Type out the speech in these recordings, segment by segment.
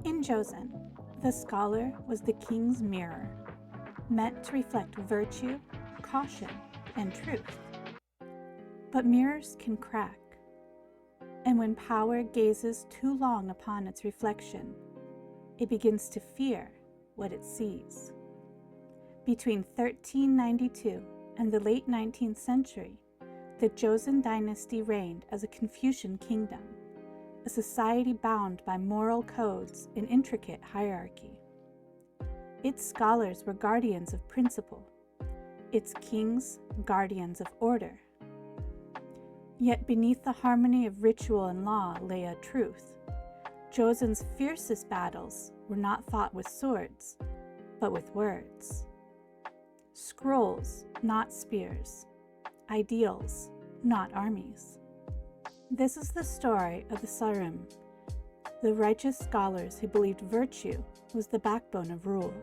In Joseon, the scholar was the king's mirror, meant to reflect virtue, caution, and truth. But mirrors can crack, and when power gazes too long upon its reflection, it begins to fear what it sees. Between 1392 and the late 19th century, the Joseon dynasty reigned as a Confucian kingdom, a society bound by moral codes and intricate hierarchy. Its scholars were guardians of principle, its kings guardians of order. Yet beneath the harmony of ritual and law lay a truth. Joseon's fiercest battles were not fought with swords, but with words. Scrolls, not spears. Ideals, not armies. This is the story of the Sarim, the righteous scholars who believed virtue was the backbone of rule,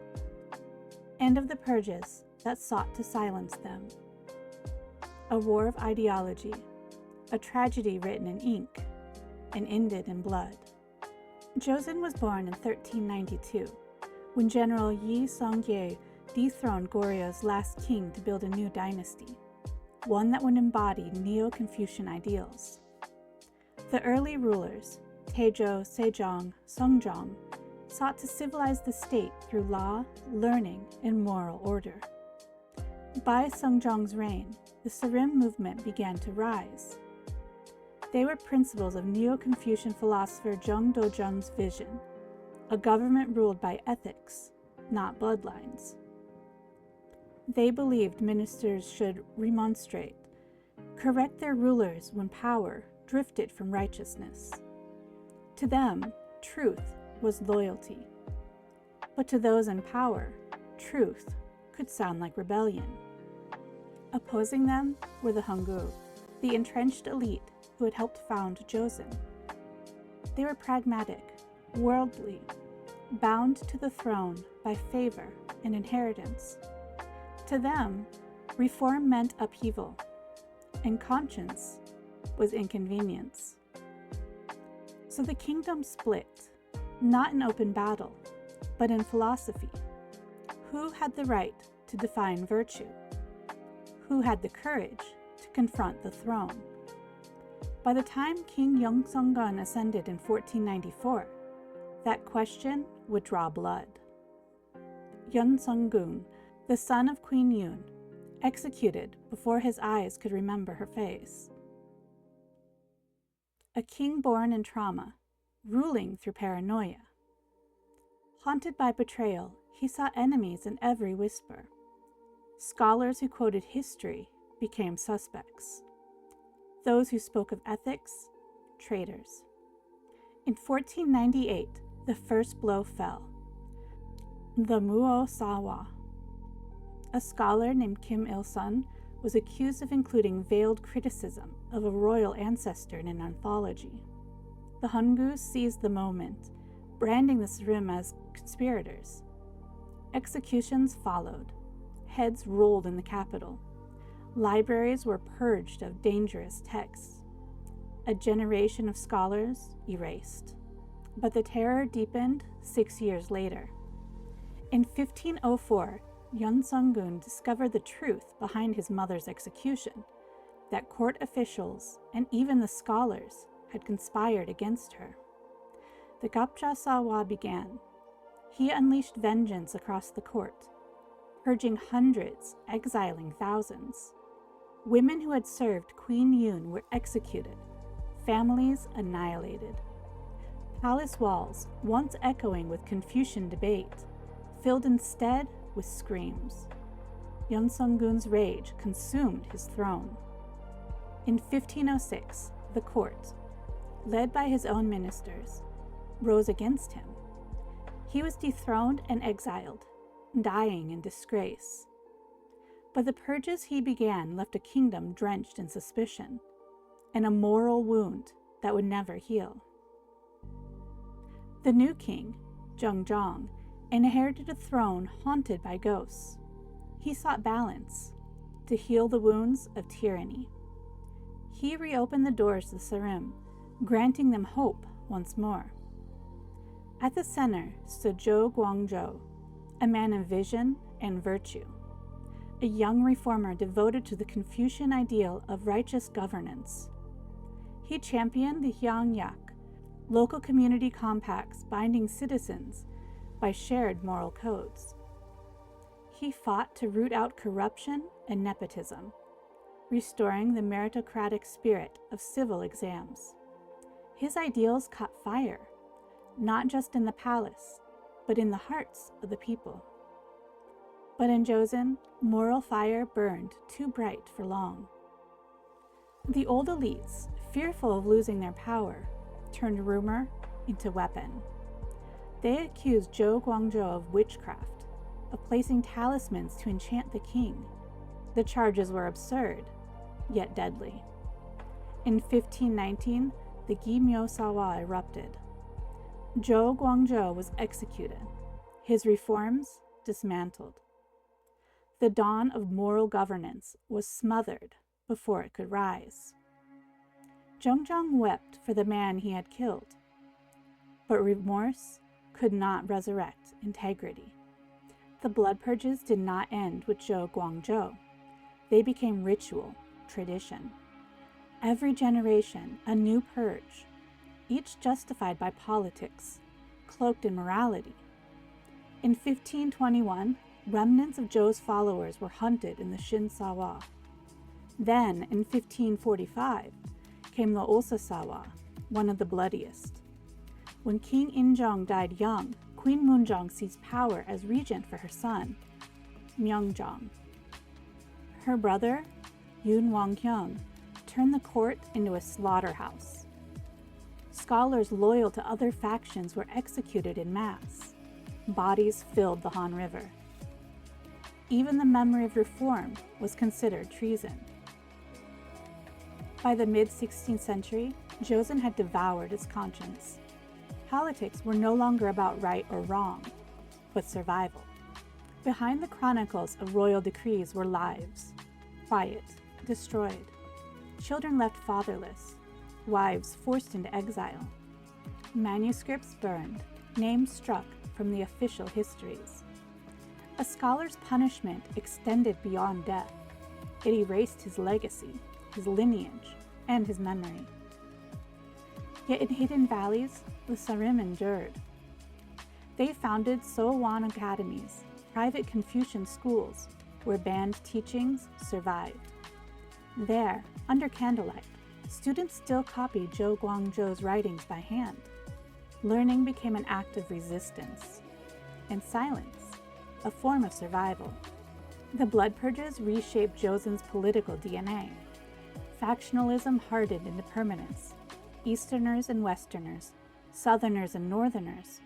and of the purges that sought to silence them. A war of ideology, a tragedy written in ink and ended in blood. Joseon was born in 1392, when General Yi Sung-ye dethroned Goryeo last king to build a new dynasty, one that would embody Neo-Confucian ideals. The early rulers, Taejo, Sejong, Seongjong, sought to civilize the state through law, learning, and moral order. By Seongjong's reign, the Sarim movement began to rise. They were principles of Neo-Confucian philosopher Jung Do-jung's vision, a government ruled by ethics, not bloodlines. They believed ministers should remonstrate, correct their rulers when power drifted from righteousness. To them, truth was loyalty. But to those in power, truth could sound like rebellion. Opposing them were the Hangul, the entrenched elite who had helped found Joseon. They were pragmatic, worldly, bound to the throne by favor and inheritance. To them, reform meant upheaval, and conscience was inconvenience. So the kingdom split, not in open battle, but in philosophy. Who had the right to define virtue? Who had the courage to confront the throne? By the time King Yeonsangun ascended in 1494, that question would draw blood. Yeonsangun, the son of Queen Yoon, executed before his eyes could remember her face. A king born in trauma, ruling through paranoia. Haunted by betrayal, he saw enemies in every whisper. Scholars who quoted history became suspects. Those who spoke of ethics, traitors. In 1498, the first blow fell. The Muo Sahwa. A scholar named Kim Il-sun was accused of including veiled criticism of a royal ancestor in an anthology. The Hangul seized the moment, branding the Sarim as conspirators. Executions followed. Heads rolled in the capital. Libraries were purged of dangerous texts. A generation of scholars erased. But the terror deepened 6 years later. In 1504, Yeonsangun discovered the truth behind his mother's execution, that court officials and even the scholars had conspired against her. The Gapcha Sahwa began. He unleashed vengeance across the court, purging hundreds, exiling thousands. Women who had served Queen Yoon were executed, families annihilated. Palace walls, once echoing with Confucian debate, filled instead with screams. Yeonsangun's rage consumed his throne. In 1506, the court, led by his own ministers, rose against him. He was dethroned and exiled, dying in disgrace. But the purges he began left a kingdom drenched in suspicion, and a moral wound that would never heal. The new king, Jeongjong, inherited a throne haunted by ghosts. He sought balance, to heal the wounds of tyranny. He reopened the doors to the Sarim, granting them hope once more. At the center stood Jo Gwang-jo, a man of vision and virtue, a young reformer devoted to the Confucian ideal of righteous governance. He championed the Hyangyak, local community compacts binding citizens by shared moral codes. He fought to root out corruption and nepotism, restoring the meritocratic spirit of civil exams. His ideals caught fire, not just in the palace, but in the hearts of the people. But in Joseon, moral fire burned too bright for long. The old elites, fearful of losing their power, turned rumor into weapon. They accused Jo Gwang-jo of witchcraft, of placing talismans to enchant the king. The charges were absurd, yet deadly. In 1519, the Gimyo Sahwa erupted. Jo Gwang-jo was executed, his reforms dismantled. The dawn of moral governance was smothered before it could rise. Jeongjong wept for the man he had killed, but remorse could not resurrect integrity. The Blood Purges did not end with Jo Gwang-jo. They became ritual, tradition. Every generation, a new purge, each justified by politics, cloaked in morality. In 1521, remnants of Jo's followers were hunted in the Shin Sahwa. Then, in 1545, came the Osa Sahwa, one of the bloodiest. When King Injong died young, Queen Moonjong seized power as regent for her son, Myeongjong. Her brother, Yoon Wang-kyung, turned the court into a slaughterhouse. Scholars loyal to other factions were executed in mass. Bodies filled the Han River. Even the memory of reform was considered treason. By the mid-16th century, Joseon had devoured its conscience. Politics were no longer about right or wrong, but survival. Behind the chronicles of royal decrees were lives, quiet, destroyed, children left fatherless, wives forced into exile, manuscripts burned, names struck from the official histories. A scholar's punishment extended beyond death. It erased his legacy, his lineage, and his memory. Yet in hidden valleys, the Sarim endured. They founded Sahwa academies, private Confucian schools, where banned teachings survived. There, under candlelight, students still copied Jo Gwang-jo's writings by hand. Learning became an act of resistance, and silence, a form of survival. The Blood Purges reshaped Joseon's political DNA. Factionalism hardened into permanence. Easterners and Westerners, Southerners and Northerners,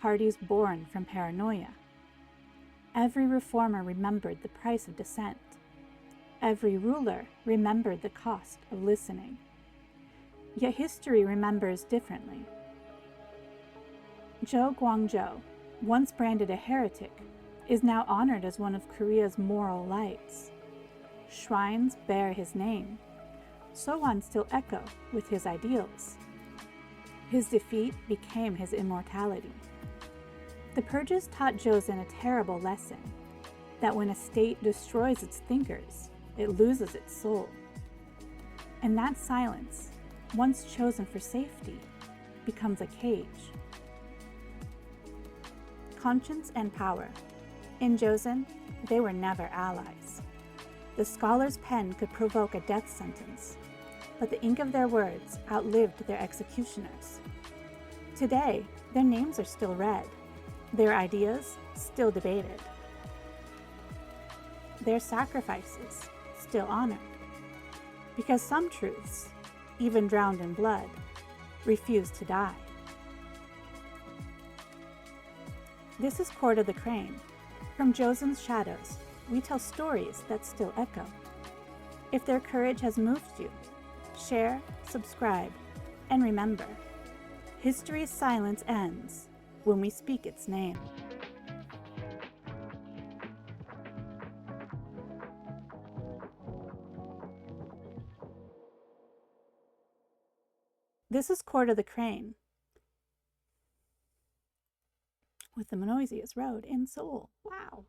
parties born from paranoia. Every reformer remembered the price of dissent. Every ruler remembered the cost of listening. Yet history remembers differently. Jo Gwang-jo, once branded a heretic, is now honored as one of Korea's moral lights. Shrines bear his name. Sowon still echo with his ideals. His defeat became his immortality. The purges taught Joseon a terrible lesson, that when a state destroys its thinkers, it loses its soul. And that silence, once chosen for safety, becomes a cage. Conscience and power. In Joseon, they were never allies. The scholar's pen could provoke a death sentence, but the ink of their words outlived their executioners. Today, their names are still read, their ideas still debated, their sacrifices still honored, because some truths, even drowned in blood, refuse to die. This is Court of the Crane. From Joseon's shadows, we tell stories that still echo. If their courage has moved you, share, subscribe, and remember, history's silence ends when we speak its name. This is Court of the Crane. with the noisiest road in Seoul. Wow.